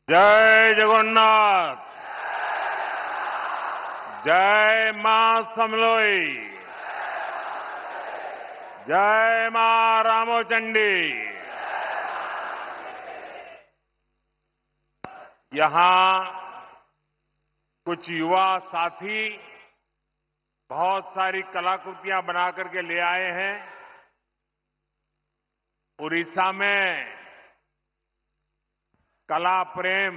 जय जगन्नाथ। जय मां समलोई। जय मां रामोचंडी। यहां कुछ युवा साथी बहुत सारी कलाकृतियां बना करके ले आए हैं। उड़ीसा में कला प्रेम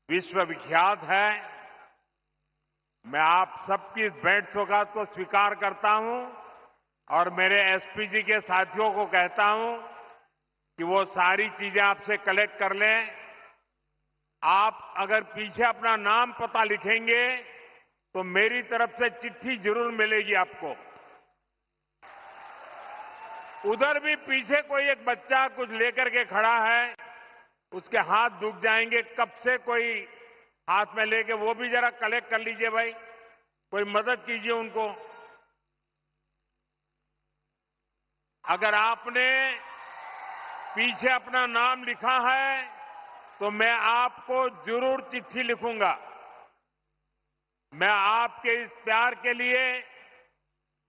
विश्वविख्यात है। मैं आप सबकी इस भेंट सौगात को स्वीकार करता हूं और मेरे एसपीजी के साथियों को कहता हूं कि वो सारी चीजें आपसे कलेक्ट कर लें। आप अगर पीछे अपना नाम पता लिखेंगे तो मेरी तरफ से चिट्ठी जरूर मिलेगी आपको। उधर भी पीछे कोई एक बच्चा कुछ लेकर के खड़ा है, उसके हाथ दुख जाएंगे। कब से कोई हाथ में लेके वो भी जरा कलेक्ट कर लीजिए भाई, कोई मदद कीजिए उनको। अगर आपने पीछे अपना नाम लिखा है तो मैं आपको जरूर चिट्ठी लिखूंगा। मैं आपके इस प्यार के लिए,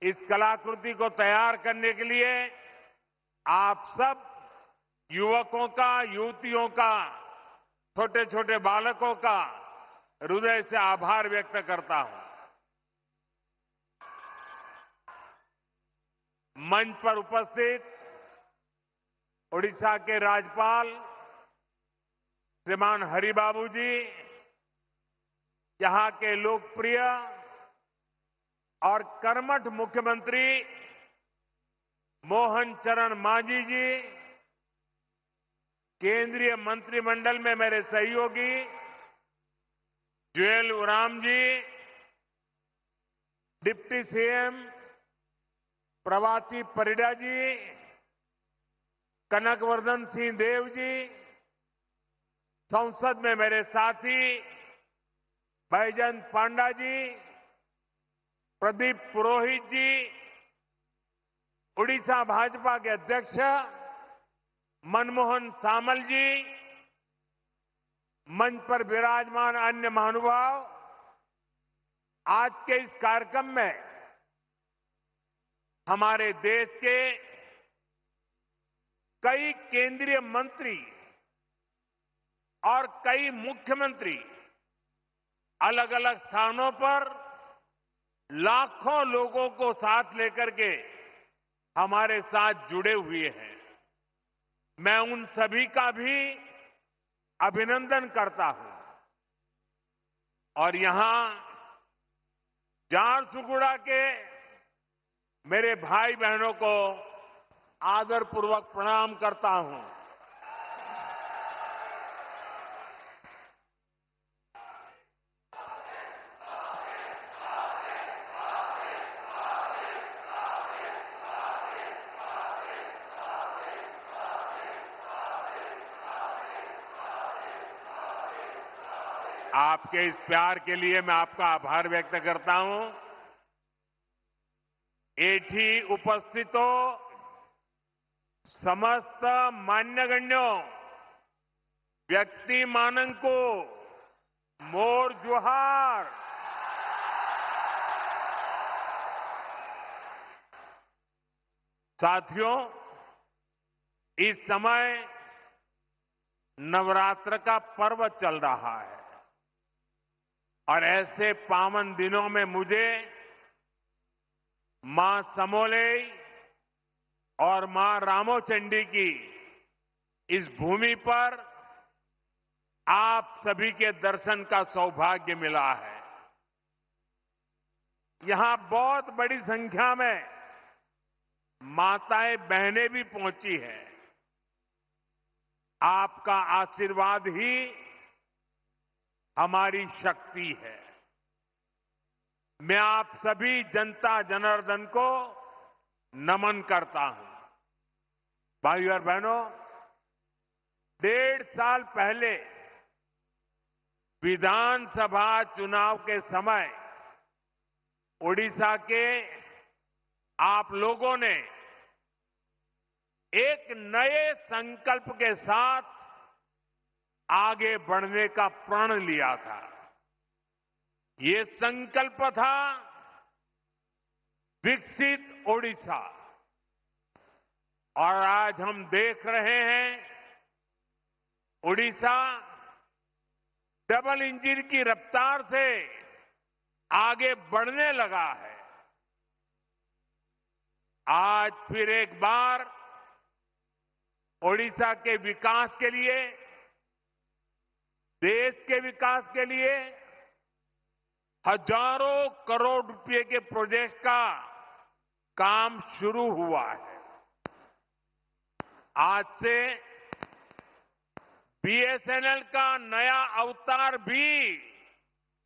इस कलाकृति को तैयार करने के लिए आप सब युवकों का, युवतियों का, छोटे छोटे बालकों का हृदय से आभार व्यक्त करता हूं। मंच पर उपस्थित ओडिशा के राज्यपाल श्रीमान हरिबाबू जी, यहां के लोकप्रिय और कर्मठ मुख्यमंत्री मोहन चरण मांझी जी, केंद्रीय मंत्रिमंडल में मेरे सहयोगी जुएल ओराम जी, डिप्टी सीएम प्रभाती परिडा जी, कनकवर्धन सिंह देव जी, संसद में मेरे साथी बैजयंत पांडा जी, प्रदीप पुरोहित जी, उड़ीसा भाजपा के अध्यक्ष मनमोहन सामल जी, मंच पर विराजमान अन्य महानुभाव, आज के इस कार्यक्रम में हमारे देश के कई केंद्रीय मंत्री और कई मुख्यमंत्री अलग अलग स्थानों पर लाखों लोगों को साथ लेकर के हमारे साथ जुड़े हुए हैं। मैं उन सभी का भी अभिनंदन करता हूं और यहां झारसुगुड़ा के मेरे भाई बहनों को आदरपूर्वक प्रणाम करता हूं। आपके इस प्यार के लिए मैं आपका आभार व्यक्त करता हूं। एठी उपस्थितो समस्त मान्यगण्यों व्यक्ति मानंको मोर जुहार। साथियों, इस समय नवरात्र का पर्व चल रहा है और ऐसे पावन दिनों में मुझे मां समोलेई और मां रामोचंडी की इस भूमि पर आप सभी के दर्शन का सौभाग्य मिला है। यहां बहुत बड़ी संख्या में माताएं बहनें भी पहुंची हैं। आपका आशीर्वाद ही हमारी शक्ति है। मैं आप सभी जनता जनार्दन को नमन करता हूं। भाइयों और बहनों, 1.5 साल पहले विधानसभा चुनाव के समय ओडिशा के आप लोगों ने एक नए संकल्प के साथ आगे बढ़ने का प्रण लिया था। ये संकल्प था विकसित ओडिशा। और आज हम देख रहे हैं ओडिशा डबल इंजन की रफ्तार से आगे बढ़ने लगा है। आज फिर एक बार ओडिशा के विकास के लिए, देश के विकास के लिए हजारों करोड़ रुपए के प्रोजेक्ट का काम शुरू हुआ है। आज से बीएसएनएल का नया अवतार भी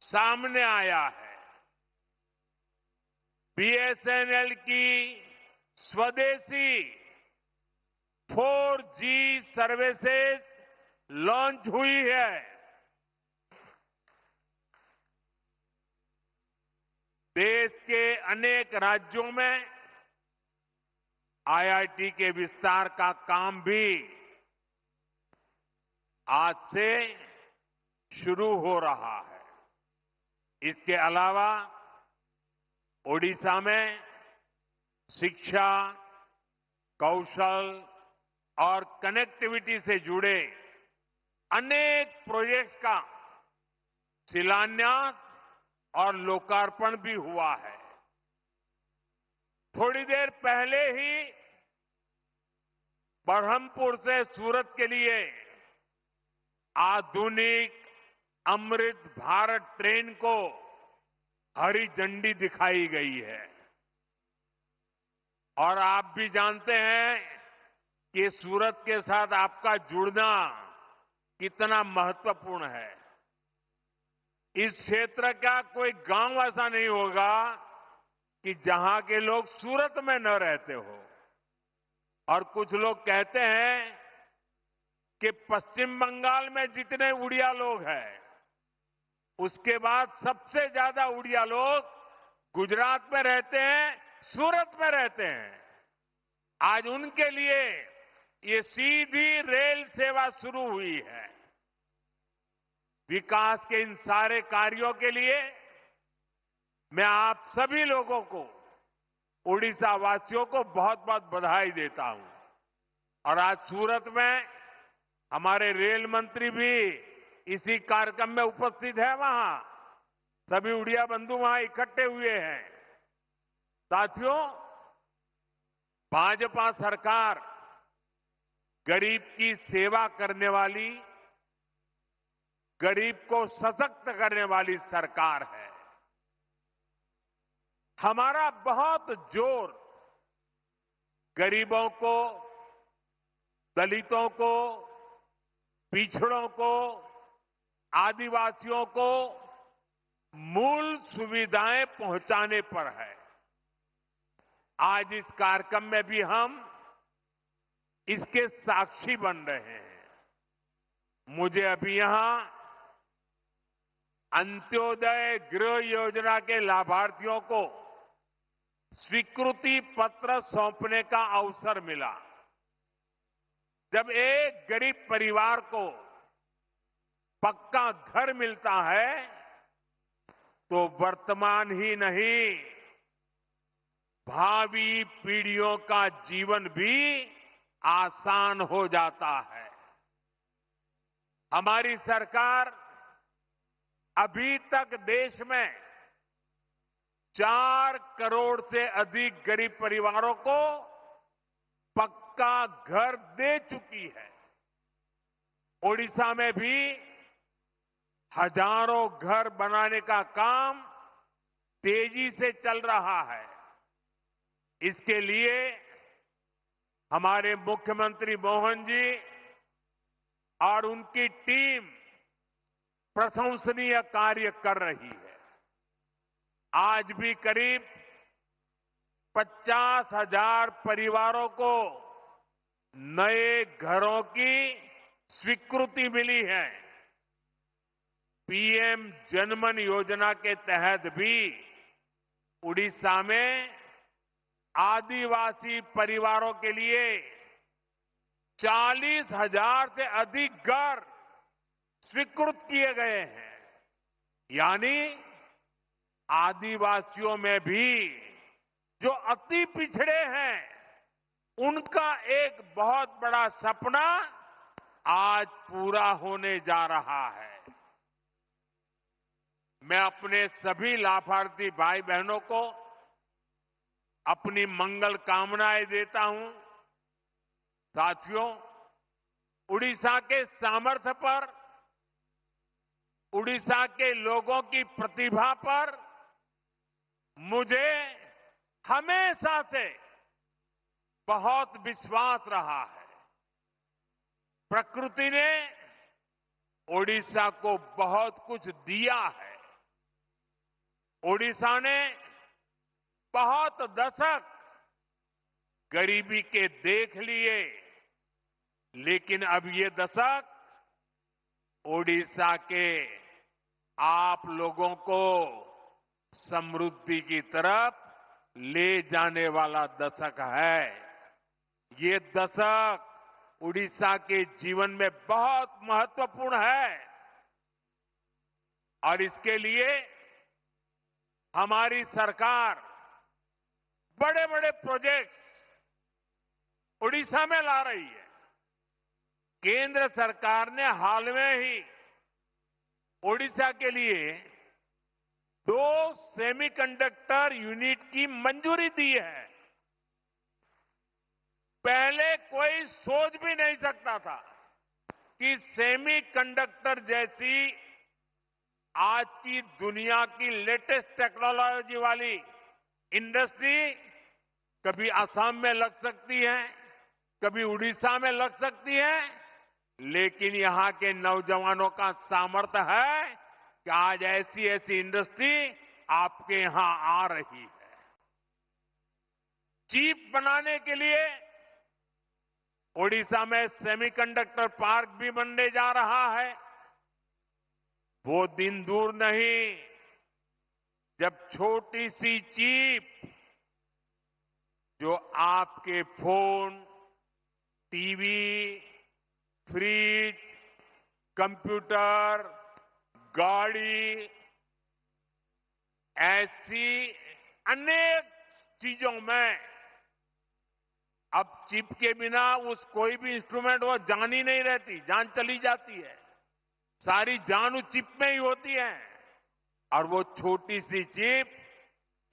सामने आया है। बीएसएनएल की स्वदेशी 4G सर्विसेज लॉन्च हुई है। देश के अनेक राज्यों में आईआईटी के विस्तार का काम भी आज से शुरू हो रहा है। इसके अलावा ओडिशा में शिक्षा, कौशल और कनेक्टिविटी से जुड़े अनेक प्रोजेक्ट्स का शिलान्यास और लोकार्पण भी हुआ है। थोड़ी देर पहले ही बरहमपुर से सूरत के लिए आधुनिक अमृत भारत ट्रेन को हरी झंडी दिखाई गई है। और आप भी जानते हैं कि सूरत के साथ आपका जुड़ना कितना महत्वपूर्ण है। इस क्षेत्र का कोई गांव ऐसा नहीं होगा कि जहां के लोग सूरत में न रहते हो। और कुछ लोग कहते हैं कि पश्चिम बंगाल में जितने उड़िया लोग हैं, उसके बाद सबसे ज्यादा उड़िया लोग गुजरात में रहते हैं, सूरत में रहते हैं। आज उनके लिए ये सीधी रेल सेवा शुरू हुई है। विकास के इन सारे कार्यों के लिए मैं आप सभी लोगों को, उड़ीसा वासियों को बहुत बहुत बधाई देता हूं। और आज सूरत में हमारे रेल मंत्री भी इसी कार्यक्रम में उपस्थित है। वहां सभी उड़िया बंधु वहां इकट्ठे हुए हैं। साथियों, भाजपा सरकार गरीब की सेवा करने वाली, गरीब को सशक्त करने वाली सरकार है। हमारा बहुत जोर गरीबों को, दलितों को, पिछड़ों को, आदिवासियों को मूल सुविधाएं पहुंचाने पर है। आज इस कार्यक्रम में भी हम इसके साक्षी बन रहे हैं। मुझे अभी यहां अंत्योदय गृह योजना के लाभार्थियों को स्वीकृति पत्र सौंपने का अवसर मिला। जब एक गरीब परिवार को पक्का घर मिलता है तो वर्तमान ही नहीं, भावी पीढ़ियों का जीवन भी आसान हो जाता है। हमारी सरकार अभी तक देश में 4 करोड़ से अधिक गरीब परिवारों को पक्का घर दे चुकी है। ओडिशा में भी हजारों घर बनाने का काम तेजी से चल रहा है। इसके लिए हमारे मुख्यमंत्री मोहन जी और उनकी टीम प्रशंसनीय कार्य कर रही है। आज भी करीब 50,000 परिवारों को नए घरों की स्वीकृति मिली है। पीएम जनमन योजना के तहत भी उड़ीसा में आदिवासी परिवारों के लिए 40,000 से अधिक घर स्वीकृत किए गए हैं। यानी आदिवासियों में भी जो अति पिछड़े हैं, उनका एक बहुत बड़ा सपना आज पूरा होने जा रहा है। मैं अपने सभी लाभार्थी भाई बहनों को अपनी मंगल कामनाएं देता हूं। साथियों, उड़ीसा के सामर्थ्य पर, उड़ीसा के लोगों की प्रतिभा पर मुझे हमेशा से बहुत विश्वास रहा है। प्रकृति ने ओडिशा को बहुत कुछ दिया है। ओडिशा ने बहुत दशक गरीबी के देख लिए, लेकिन अब ये दशक ओडिशा के आप लोगों को समृद्धि की तरफ ले जाने वाला दशक है। ये दशक उड़ीसा के जीवन में बहुत महत्वपूर्ण है और इसके लिए हमारी सरकार बड़े बड़े प्रोजेक्ट्स उड़ीसा में ला रही है। केंद्र सरकार ने हाल में ही ओडिशा के लिए 2 सेमीकंडक्टर यूनिट की मंजूरी दी है। पहले कोई सोच भी नहीं सकता था कि सेमीकंडक्टर जैसी आज की दुनिया की लेटेस्ट टेक्नोलॉजी वाली इंडस्ट्री कभी असम में लग सकती है, कभी उड़ीसा में लग सकती है, लेकिन यहां के नौजवानों का सामर्थ्य है कि आज ऐसी ऐसी इंडस्ट्री आपके यहां आ रही है। चिप बनाने के लिए ओडिशा में सेमीकंडक्टर पार्क भी बनने जा रहा है। वो दिन दूर नहीं जब छोटी सी चिप जो आपके फोन, टीवी, फ्रिज, कंप्यूटर, गाड़ी, ऐसी अनेक चीजों में अब चिप के बिना उस कोई भी इंस्ट्रूमेंट वो जान ही नहीं रहती, जान चली जाती है। सारी जान उस चिप में ही होती है। और वो छोटी सी चिप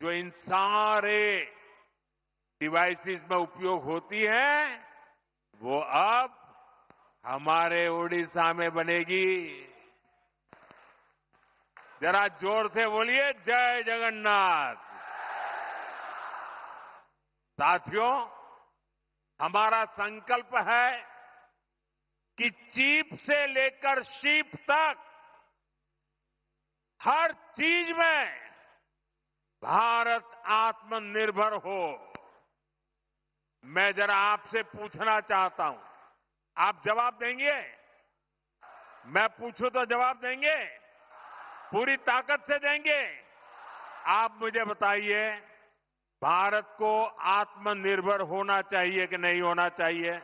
जो इन सारे डिवाइसेस में उपयोग होती है, वो अब हमारे उड़ीसा में बनेगी। जरा जोर से बोलिए, जय जगन्नाथ। साथियों, हमारा संकल्प है कि चिप से लेकर शिप तक हर चीज में भारत आत्मनिर्भर हो। मैं जरा आपसे पूछना चाहता हूं, आप जवाब देंगे? मैं पूछूं तो जवाब देंगे? पूरी ताकत से देंगे? आप मुझे बताइए, भारत को आत्मनिर्भर होना चाहिए कि नहीं होना चाहिए?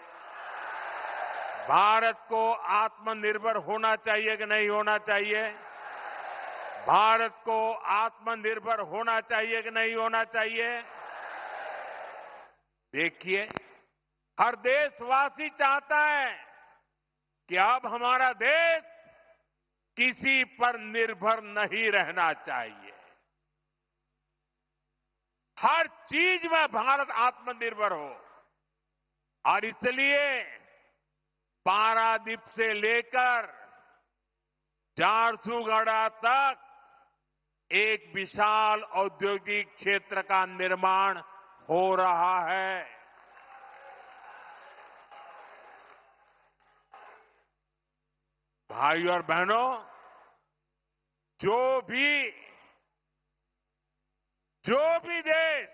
भारत को आत्मनिर्भर होना चाहिए कि नहीं होना चाहिए? भारत को आत्मनिर्भर होना चाहिए कि नहीं होना चाहिए? देखिए, हर देशवासी चाहता है कि अब हमारा देश किसी पर निर्भर नहीं रहना चाहिए। हर चीज में भारत आत्मनिर्भर हो। और इसलिए पारादीप से लेकर झारसुगुड़ा तक एक विशाल औद्योगिक क्षेत्र का निर्माण हो रहा है। भाइयों और बहनों, जो भी देश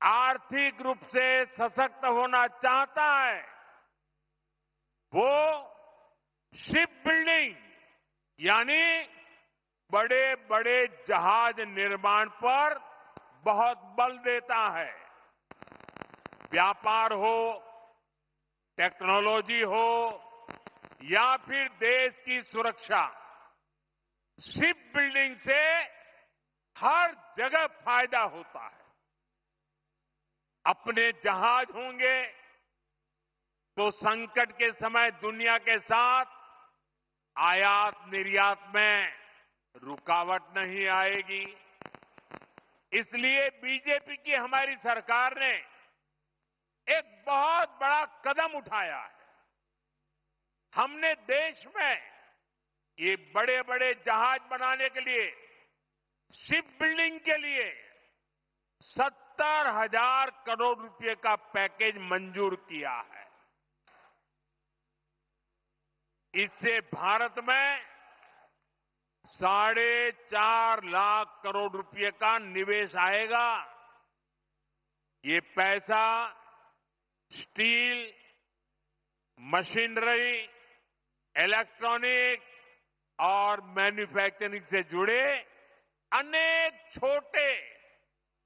आर्थिक रूप से सशक्त होना चाहता है, वो शिप बिल्डिंग यानी बड़े बड़े जहाज निर्माण पर बहुत बल देता है। व्यापार हो, टेक्नोलॉजी हो, या फिर देश की सुरक्षा, शिप बिल्डिंग से हर जगह फायदा होता है। अपने जहाज होंगे तो संकट के समय दुनिया के साथ आयात निर्यात में रुकावट नहीं आएगी। इसलिए बीजेपी की हमारी सरकार ने एक बहुत बड़ा कदम उठाया है। हमने देश में ये बड़े बड़े जहाज बनाने के लिए, शिप बिल्डिंग के लिए 70,000 करोड़ रुपए का पैकेज मंजूर किया है। इससे भारत में 4.5 लाख करोड़ रुपए का निवेश आएगा। ये पैसा स्टील, मशीनरी, इलेक्ट्रॉनिक्स और मैन्युफैक्चरिंग से जुड़े अनेक छोटे,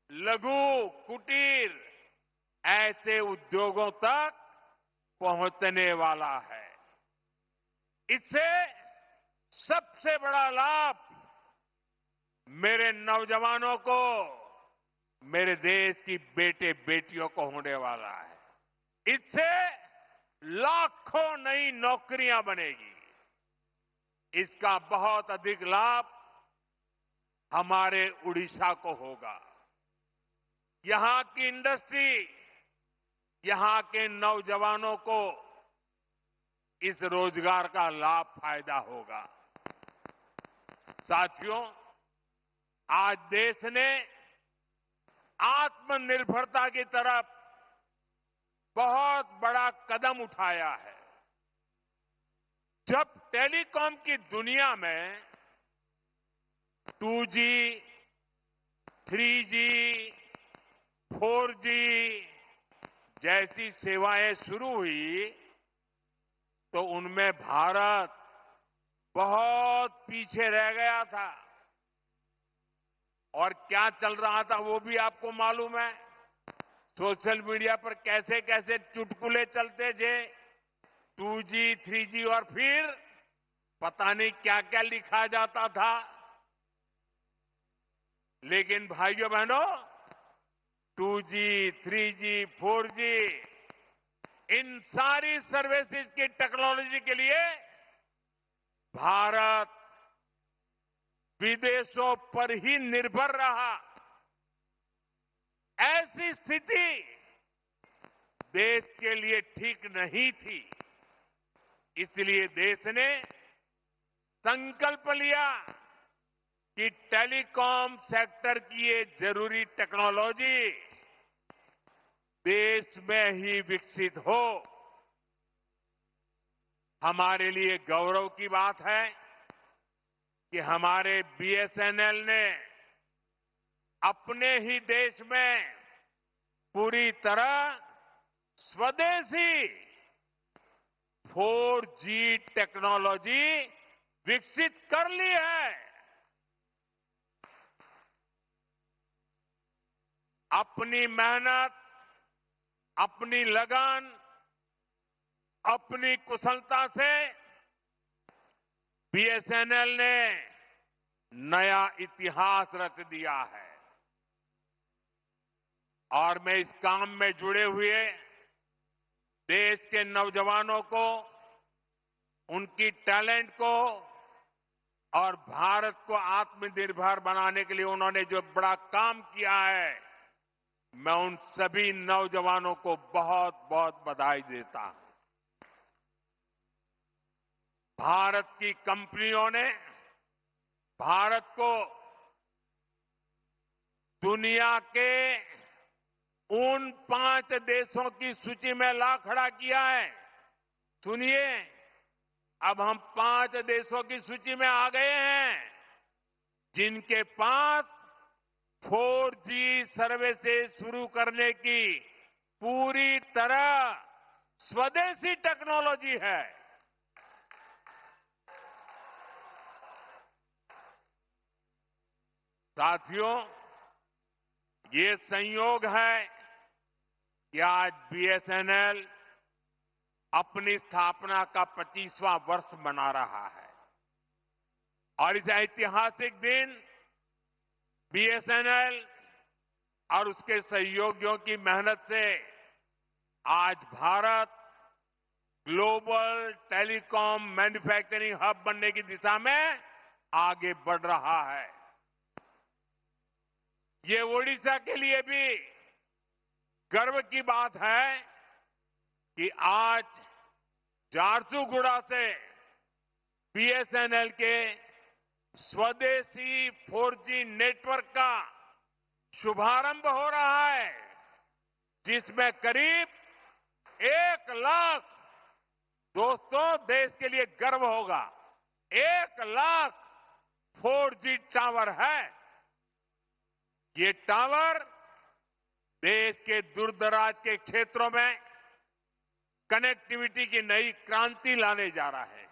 लघु, कुटीर ऐसे उद्योगों तक पहुंचने वाला है। इससे सबसे बड़ा लाभ मेरे नौजवानों को, मेरे देश की बेटे बेटियों को होने वाला है। इससे लाखों नई नौकरियां बनेगी। इसका बहुत अधिक लाभ हमारे उड़ीसा को होगा। यहां की इंडस्ट्री, यहां के नौजवानों को इस रोजगार का लाभ फायदा होगा। साथियों, आज देश ने आत्मनिर्भरता की तरफ बहुत बड़ा कदम उठाया है। जब टेलीकॉम की दुनिया में 2G, 3G, 4G जैसी सेवाएं शुरू हुई तो उनमें भारत बहुत पीछे रह गया था। और क्या चल रहा था वो भी आपको मालूम है। सोशल मीडिया पर कैसे कैसे चुटकुले चलते थे, 2G, 3G और फिर पता नहीं क्या क्या लिखा जाता था। लेकिन भाइयों बहनों, 2G, 3G, 4G इन सारी सर्विसेज की टेक्नोलॉजी के लिए भारत विदेशों पर ही निर्भर रहा। ऐसी स्थिति देश के लिए ठीक नहीं थी। इसलिए देश ने संकल्प लिया कि टेलीकॉम सेक्टर की ये जरूरी टेक्नोलॉजी देश में ही विकसित हो। हमारे लिए गौरव की बात है कि हमारे BSNL ने अपने ही देश में पूरी तरह स्वदेशी 4G टेक्नोलॉजी विकसित कर ली है। अपनी मेहनत, अपनी लगन, अपनी कुशलता से BSNL ने नया इतिहास रच दिया है। और मैं इस काम में जुड़े हुए देश के नौजवानों को, उनकी टैलेंट को और भारत को आत्मनिर्भर बनाने के लिए उन्होंने जो बड़ा काम किया है, मैं उन सभी नौजवानों को बहुत बहुत बधाई देता हूं। भारत की कंपनियों ने भारत को दुनिया के उन 5 देशों की सूची में ला खड़ा किया है। सुनिए, अब हम 5 देशों की सूची में आ गए हैं जिनके पास 4G सर्विसेज शुरू करने की पूरी तरह स्वदेशी टेक्नोलॉजी है। साथियों, ये संयोग है कि आज BSNL अपनी स्थापना का 25वां वर्ष मना रहा है और इस ऐतिहासिक दिन बीएसएनएल और उसके सहयोगियों की मेहनत से आज Bharat global telecom manufacturing hub बनने की दिशा में आगे बढ़ रहा है। ये ओडिशा के लिए भी गर्व की बात है कि आज झारसुगुड़ा से बीएसएनएल के स्वदेशी 4G नेटवर्क का शुभारंभ हो रहा है, जिसमें करीब 1 लाख, दोस्तों देश के लिए गर्व होगा, 1 लाख 4G टावर है। ये टावर देश के दूरदराज के क्षेत्रों में कनेक्टिविटी की नई क्रांति लाने जा रहा है।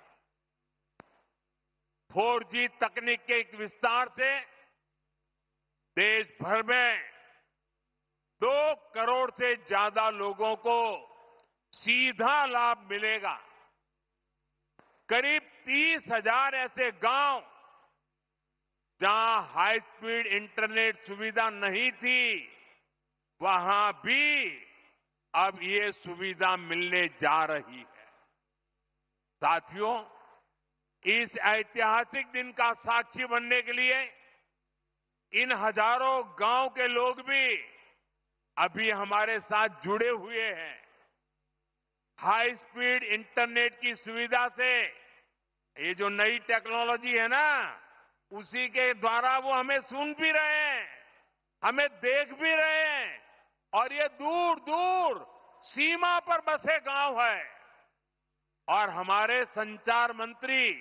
4G तकनीक के एक विस्तार से देश भर में 2 करोड़ से ज्यादा लोगों को सीधा लाभ मिलेगा। करीब 30,000 ऐसे गांव जहां हाई स्पीड इंटरनेट सुविधा नहीं थी, वहां भी अब ये सुविधा मिलने जा रही है। साथियों, इस ऐतिहासिक दिन का साक्षी बनने के लिए इन हजारों गांव के लोग भी अभी हमारे साथ जुड़े हुए हैं। हाई स्पीड इंटरनेट की सुविधा से ये जो नई टेक्नोलॉजी है ना, उसी के द्वारा वो हमें सुन भी रहे हैं, हमें देख भी रहे हैं और ये दूर दूर सीमा पर बसे गांव है। और हमारे संचार मंत्री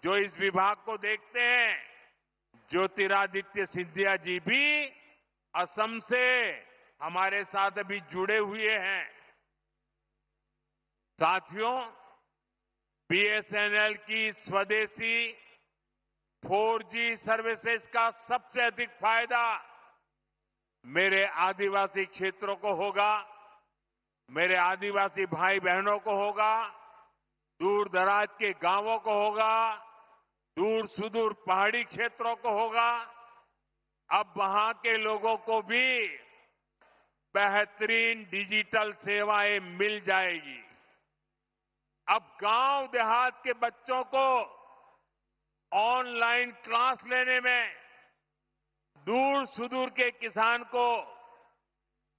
जो इस विभाग को देखते हैं, ज्योतिरादित्य सिंधिया जी भी असम से हमारे साथ अभी जुड़े हुए हैं। साथियों, बीएसएनएल की स्वदेशी 4G सर्विसेज का सबसे अधिक फायदा मेरे आदिवासी क्षेत्रों को होगा, मेरे आदिवासी भाई बहनों को होगा, दूर दराज के गांवों को होगा, दूर सुदूर पहाड़ी क्षेत्रों को होगा। अब वहां के लोगों को भी बेहतरीन डिजिटल सेवाएं मिल जाएगी। अब गांव देहात के बच्चों को ऑनलाइन क्लास लेने में, दूर सुदूर के किसान को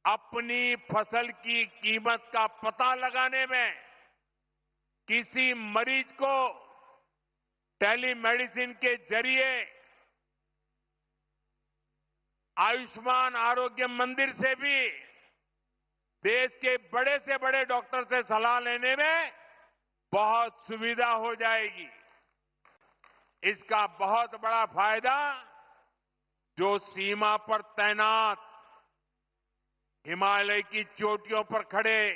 अपनी फसल की कीमत का पता लगाने में, किसी मरीज को टेलीमेडिसिन के जरिए आयुष्मान आरोग्य मंदिर से भी देश के बड़े से बड़े डॉक्टर से सलाह लेने में बहुत सुविधा हो जाएगी। इसका बहुत बड़ा फायदा जो सीमा पर तैनात, हिमालय की चोटियों पर खड़े,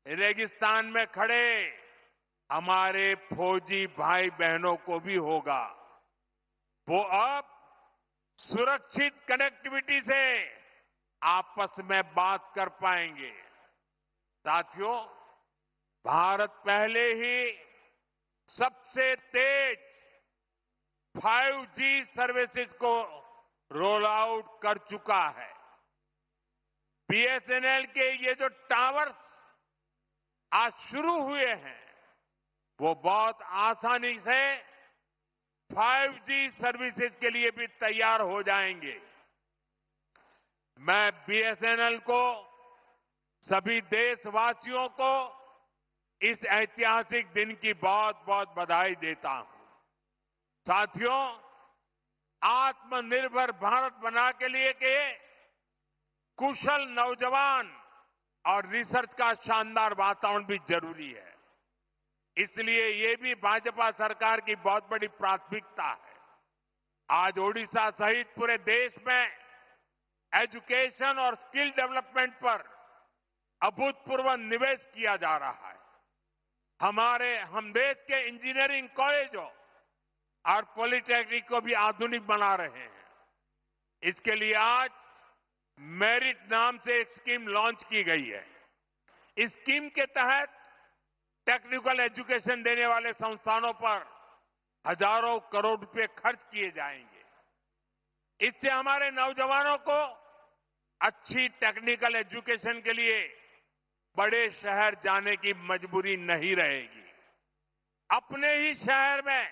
रेगिस्तान में खड़े हमारे फौजी भाई बहनों को भी होगा। वो अब सुरक्षित कनेक्टिविटी से आपस में बात कर पाएंगे। साथियों, भारत पहले ही सबसे तेज 5G सर्विसेज को रोल आउट कर चुका है। बीएसएनएल के ये जो टावर्स आज शुरू हुए हैं, वो बहुत आसानी से 5G सर्विसेज के लिए भी तैयार हो जाएंगे। मैं बीएसएनएल को, सभी देशवासियों को इस ऐतिहासिक दिन की बहुत बहुत बधाई देता हूं। साथियों, आत्मनिर्भर भारत बना के लिए के कुशल नौजवान और रिसर्च का शानदार वातावरण भी जरूरी है। इसलिए ये भी भाजपा सरकार की बहुत बड़ी प्राथमिकता है। आज ओडिशा सहित पूरे देश में एजुकेशन और स्किल डेवलपमेंट पर अभूतपूर्व निवेश किया जा रहा है। हम देश के इंजीनियरिंग कॉलेजों और पॉलिटेक्निक को भी आधुनिक बना रहे हैं। इसके लिए आज मेरिट नाम से एक स्कीम लॉन्च की गई है। इस स्कीम के तहत टेक्निकल एजुकेशन देने वाले संस्थानों पर हजारों करोड़ रुपए खर्च किए जाएंगे। इससे हमारे नौजवानों को अच्छी टेक्निकल एजुकेशन के लिए बड़े शहर जाने की मजबूरी नहीं रहेगी। अपने ही शहर में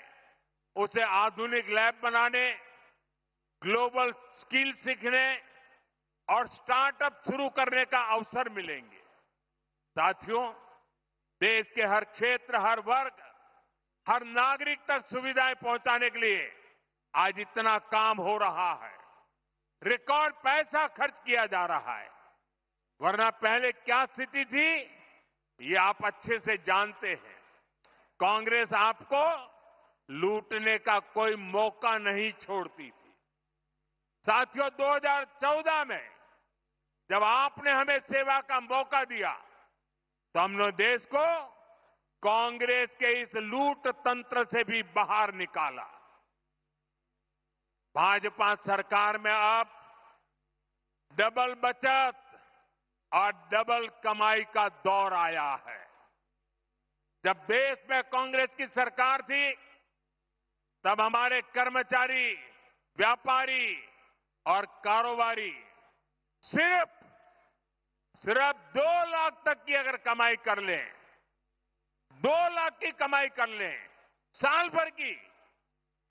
उसे आधुनिक लैब बनाने, ग्लोबल स्किल सीखने और स्टार्टअप शुरू करने का अवसर मिलेंगे। साथियों, देश के हर क्षेत्र, हर वर्ग, हर नागरिक तक सुविधाएं पहुंचाने के लिए आज इतना काम हो रहा है। रिकॉर्ड पैसा खर्च किया जा रहा है। वरना पहले क्या स्थिति थी, ये आप अच्छे से जानते हैं। कांग्रेस आपको लूटने का कोई मौका नहीं छोड़ती थी। साथियों, 2014 में जब आपने हमें सेवा का मौका दिया तो हमने देश को कांग्रेस के इस लूट तंत्र से भी बाहर निकाला। भाजपा सरकार में अब डबल बचत और डबल कमाई का दौर आया है। जब देश में कांग्रेस की सरकार थी, तब हमारे कर्मचारी, व्यापारी और कारोबारी सिर्फ 2 लाख तक की अगर कमाई कर लें, 2 लाख की कमाई कर लें साल भर की,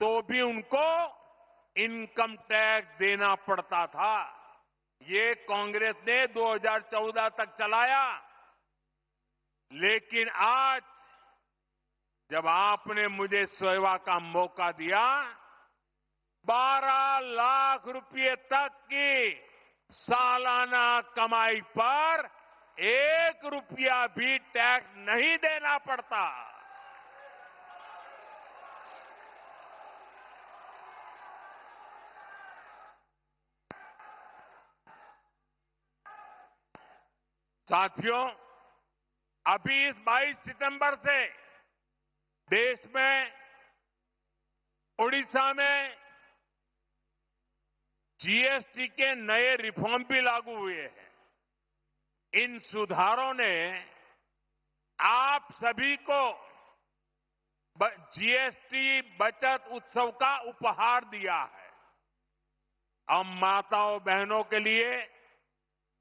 तो भी उनको इनकम टैक्स देना पड़ता था। ये कांग्रेस ने 2014 तक चलाया। लेकिन आज जब आपने मुझे सेवा का मौका दिया, 12 लाख रुपए तक की सालाना कमाई पर 1 रुपया भी टैक्स नहीं देना पड़ता। साथियों, अभी इस 22 सितंबर से देश में, उड़ीसा में जीएसटी के नए रिफॉर्म भी लागू हुए हैं। इन सुधारों ने आप सभी को जीएसटी बचत उत्सव का उपहार दिया है। अब माताओं बहनों के लिए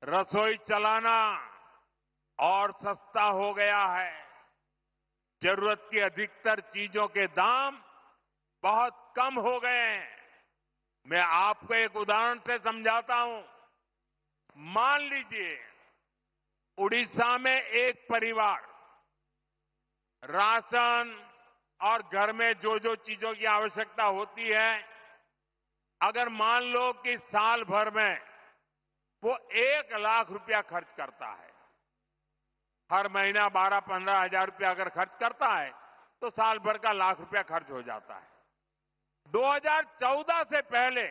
रसोई चलाना और सस्ता हो गया है। जरूरत की अधिकतर चीजों के दाम बहुत कम हो गए हैं। मैं आपको एक उदाहरण से समझाता हूं। मान लीजिए उड़ीसा में एक परिवार राशन और घर में जो जो चीजों की आवश्यकता होती है, अगर मान लो कि साल भर में वो 1 लाख रुपया खर्च करता है, हर महीना 12-15 हजार रुपया अगर खर्च करता है तो साल भर का 1 लाख रुपया खर्च हो जाता है। 2014 से पहले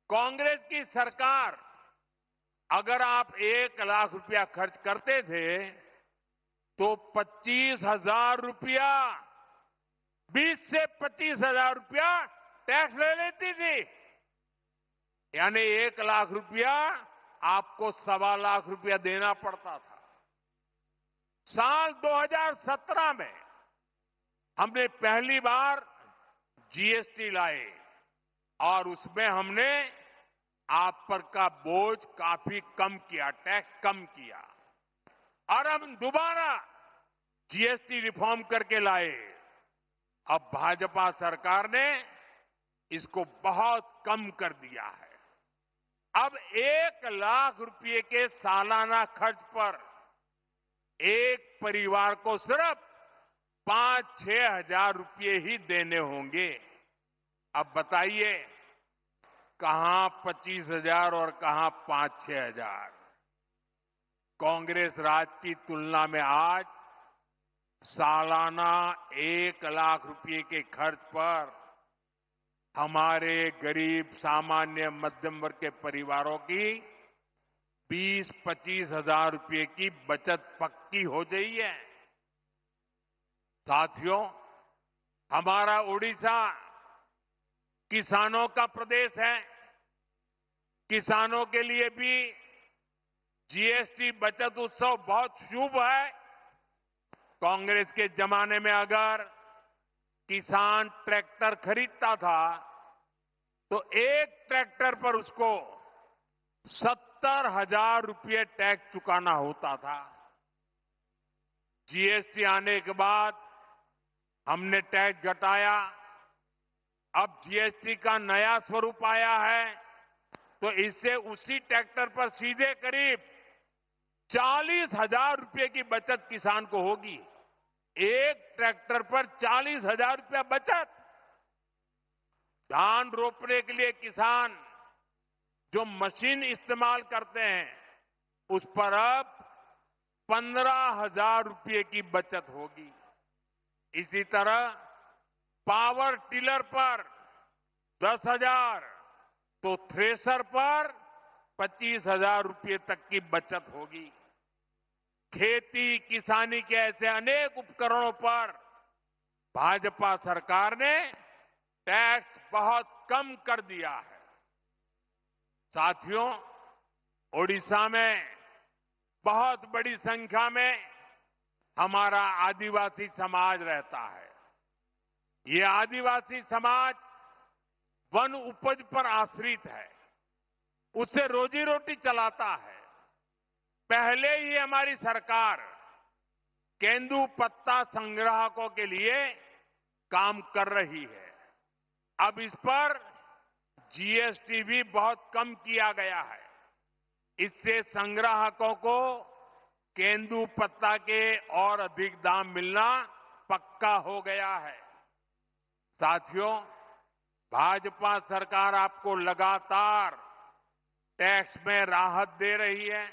कांग्रेस की सरकार, अगर आप 1 लाख रुपया खर्च करते थे तो 25,000 रुपया, 20 से 25,000 रुपया टैक्स ले लेती थी। यानी 1 लाख रुपया आपको 1.25 लाख रुपया देना पड़ता था। साल 2017 में हमने पहली बार जीएसटी लाए और उसमें हमने आप पर का बोझ काफी कम किया, टैक्स कम किया। और हम दोबारा जीएसटी रिफॉर्म करके लाए। अब भाजपा सरकार ने इसको बहुत कम कर दिया है। अब 1 लाख रुपए के सालाना खर्च पर एक परिवार को सिर्फ 5-6 हजार रुपये ही देने होंगे। अब बताइए, कहां 25,000 और कहां 5-6 हजार। कांग्रेस राज की तुलना में आज सालाना 1 लाख रुपए के खर्च पर हमारे गरीब, सामान्य, मध्यम वर्ग के परिवारों की 20-25 हजार रुपए की बचत पक्की हो गई है। साथियों, हमारा उड़ीसा किसानों का प्रदेश है। किसानों के लिए भी जीएसटी बचत उत्सव बहुत शुभ है। कांग्रेस के जमाने में अगर किसान ट्रैक्टर खरीदता था तो एक ट्रैक्टर पर उसको 70,000 रुपये टैक्स चुकाना होता था। जीएसटी आने के बाद हमने टैक्स घटाया। अब जीएसटी का नया स्वरूप आया है तो इससे उसी ट्रैक्टर पर सीधे करीब 40,000 रुपये की बचत किसान को होगी। एक ट्रैक्टर पर 40,000 रुपया बचत। धान रोपने के लिए किसान जो मशीन इस्तेमाल करते हैं उस पर अब 15,000 रुपये की बचत होगी। इसी तरह पावर टिलर पर 10,000 तो थ्रेसर पर 25,000 रुपये तक की बचत होगी। खेती किसानी के ऐसे अनेक उपकरणों पर भाजपा सरकार ने टैक्स बहुत कम कर दिया है। साथियों, ओडिशा में बहुत बड़ी संख्या में हमारा आदिवासी समाज रहता है। ये आदिवासी समाज वन उपज पर आश्रित है, उससे रोजी रोटी चलाता है। पहले ही हमारी सरकार केंदू पत्ता संग्राहकों के लिए काम कर रही है। अब इस पर जीएसटी भी बहुत कम किया गया है। इससे संग्राहकों को केंदू पत्ता के और अधिक दाम मिलना पक्का हो गया है। साथियों, भाजपा सरकार आपको लगातार टैक्स में राहत दे रही है,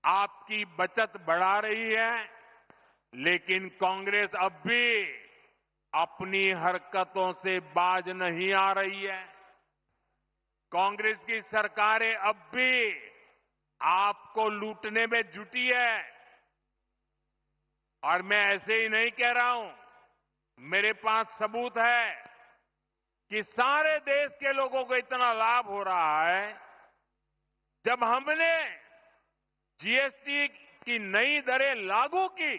आपकी बचत बढ़ा रही है, लेकिन कांग्रेस अब भी अपनी हरकतों से बाज नहीं आ रही है। कांग्रेस की सरकारें अब भी आपको लूटने में जुटी है। और मैं ऐसे ही नहीं कह रहा हूं, मेरे पास सबूत है कि सारे देश के लोगों को इतना लाभ हो रहा है। जब हमने जीएसटी की नई दरें लागू की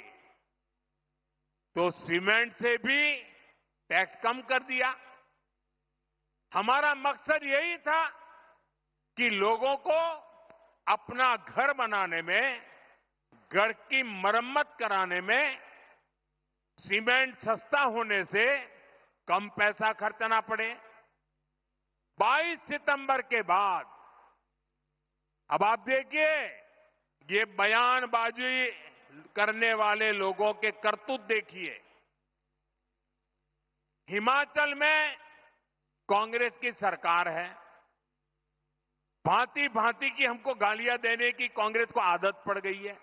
तो सीमेंट से भी टैक्स कम कर दिया। हमारा मकसद यही था कि लोगों को अपना घर बनाने में, घर की मरम्मत कराने में सीमेंट सस्ता होने से कम पैसा खर्चना पड़े। 22 सितंबर के बाद अब आप देखिए, ये बयानबाजी करने वाले लोगों के करतूत देखिए। हिमाचल में कांग्रेस की सरकार है, भांति भांति की हमको गालियां देने की कांग्रेस को आदत पड़ गई है।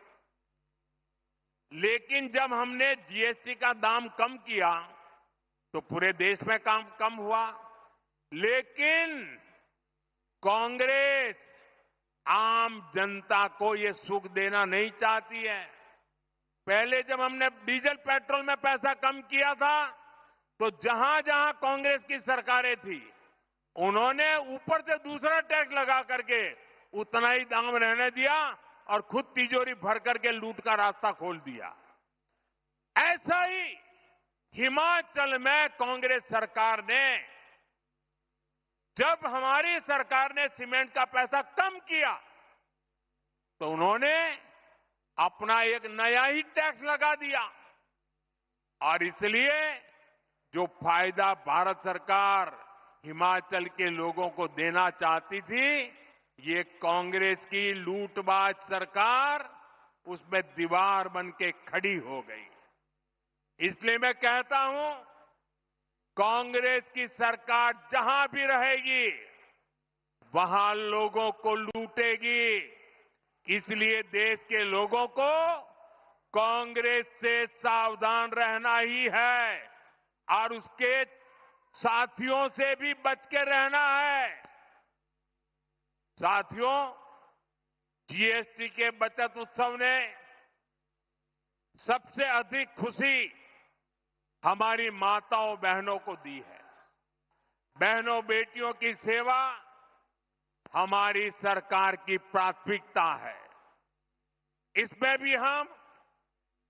लेकिन जब हमने जीएसटी का दाम कम किया तो पूरे देश में काम कम हुआ। लेकिन कांग्रेस आम जनता को ये सुख देना नहीं चाहती है। पहले जब हमने डीजल पेट्रोल में पैसा कम किया था तो जहां जहां कांग्रेस की सरकारें थी उन्होंने ऊपर से दूसरा टैक्स लगा करके उतना ही दाम रहने दिया और खुद तिजोरी भर करके लूट का रास्ता खोल दिया। ऐसा ही हिमाचल में कांग्रेस सरकार ने, जब हमारी सरकार ने सीमेंट का पैसा कम किया तो उन्होंने अपना एक नया ही टैक्स लगा दिया। और इसलिए जो फायदा भारत सरकार हिमाचल के लोगों को देना चाहती थी, ये कांग्रेस की लूटबाज सरकार उसमें दीवार बन के खड़ी हो गई। इसलिए मैं कहता हूं, कांग्रेस की सरकार जहां भी रहेगी वहां लोगों को लूटेगी। इसलिए देश के लोगों को कांग्रेस से सावधान रहना ही है और उसके साथियों से भी बच के रहना है। साथियों, जीएसटी के बचत उत्सव ने सबसे अधिक खुशी हमारी माताओं बहनों को दी है। बहनों बेटियों की सेवा हमारी सरकार की प्राथमिकता है। इसमें भी हम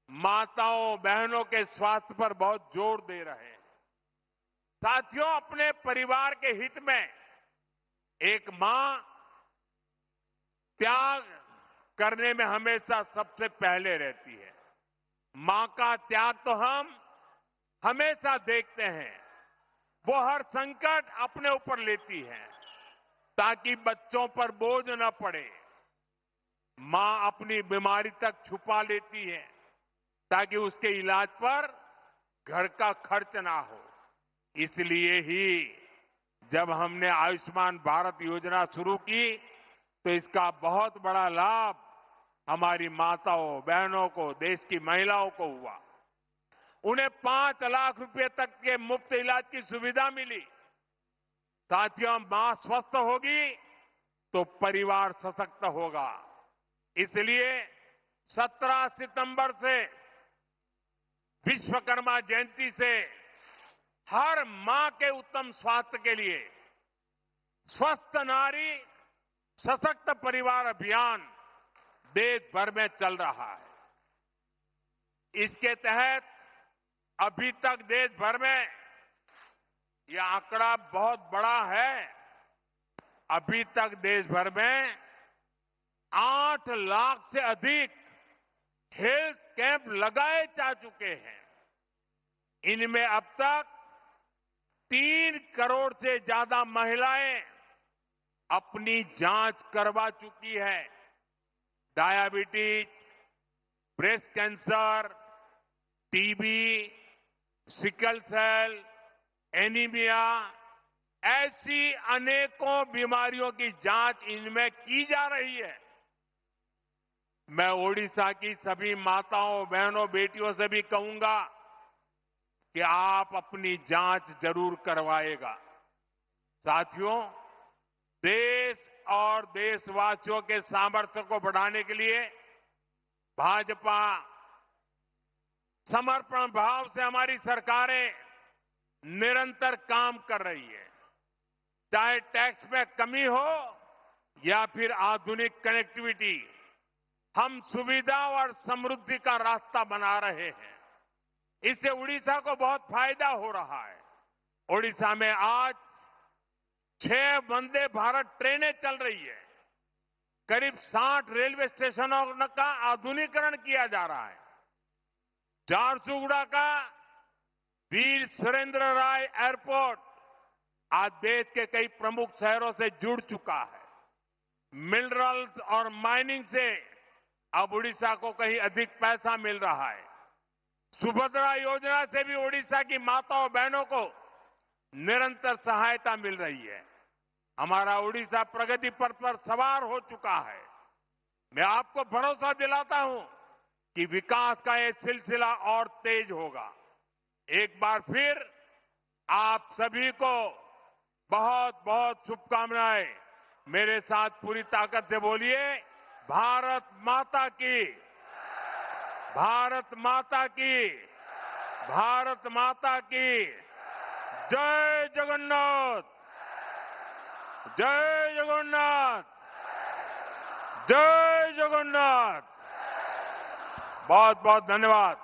माताओं बहनों के स्वास्थ्य पर बहुत जोर दे रहे हैं। साथियों, अपने परिवार के हित में एक मां त्याग करने में हमेशा सबसे पहले रहती है। मां का त्याग तो हम हमेशा देखते हैं। वो हर संकट अपने ऊपर लेती है ताकि बच्चों पर बोझ न पड़े। मां अपनी बीमारी तक छुपा लेती है ताकि उसके इलाज पर घर का खर्च ना हो। इसलिए ही जब हमने आयुष्मान भारत योजना शुरू की तो इसका बहुत बड़ा लाभ हमारी माताओं बहनों को, देश की महिलाओं को हुआ। उन्हें 5 लाख रुपए तक के मुफ्त इलाज की सुविधा मिली। साथियों, मां स्वस्थ होगी तो परिवार सशक्त होगा। इसलिए 17 सितंबर से विश्वकर्मा जयंती से हर मां के उत्तम स्वास्थ्य के लिए स्वस्थ नारी सशक्त परिवार अभियान देश भर में चल रहा है। इसके तहत अभी तक देश भर में यह आंकड़ा बहुत बड़ा है। अभी तक देश भर में 8 लाख से अधिक हेल्थ कैंप लगाए जा चुके हैं। इनमें अब तक 3 करोड़ से ज्यादा महिलाएं अपनी जांच करवा चुकी है। Diabetes, breast cancer, TB, sickle cell, anaemia, ऐसी अनेकों बीमारियों की जांच इनमें की जा रही है। मैं ओडिशा की सभी माताओं बहनों बेटियों से भी कहूंगा कि आप अपनी जांच जरूर करवाएगा। साथियों, देश और देशवासियों के सामर्थ्य को बढ़ाने के लिए भाजपा समर्पण भाव से हमारी सरकारें निरंतर काम कर रही है। चाहे टैक्स में कमी हो या फिर आधुनिक कनेक्टिविटी, हम सुविधा और समृद्धि का रास्ता बना रहे हैं। इससे उड़ीसा को बहुत फायदा हो रहा है। उड़ीसा में आज 6 वंदे भारत ट्रेनें चल रही है। करीब 60 रेलवे स्टेशनों का आधुनिकीकरण किया जा रहा है। झारसुगुड़ा का वीर सुरेंद्र राय एयरपोर्ट आज देश के कई प्रमुख शहरों से जुड़ चुका है। मिनरल्स और माइनिंग से अब उड़ीसा को कहीं अधिक पैसा मिल रहा है। सुभद्रा योजना से भी उड़ीसा की माताओं बहनों को निरंतर सहायता मिल रही है। हमारा उड़ीसा प्रगति पथ पर सवार हो चुका है। मैं आपको भरोसा दिलाता हूं कि विकास का ये सिलसिला और तेज होगा। एक बार फिर आप सभी को बहुत बहुत शुभकामनाएं। मेरे साथ पूरी ताकत से बोलिए, भारत माता की, भारत माता की, भारत माता की जय जगन्नाथ, जय जगन्नाथ, जय जगन्नाथ। बहुत बहुत धन्यवाद।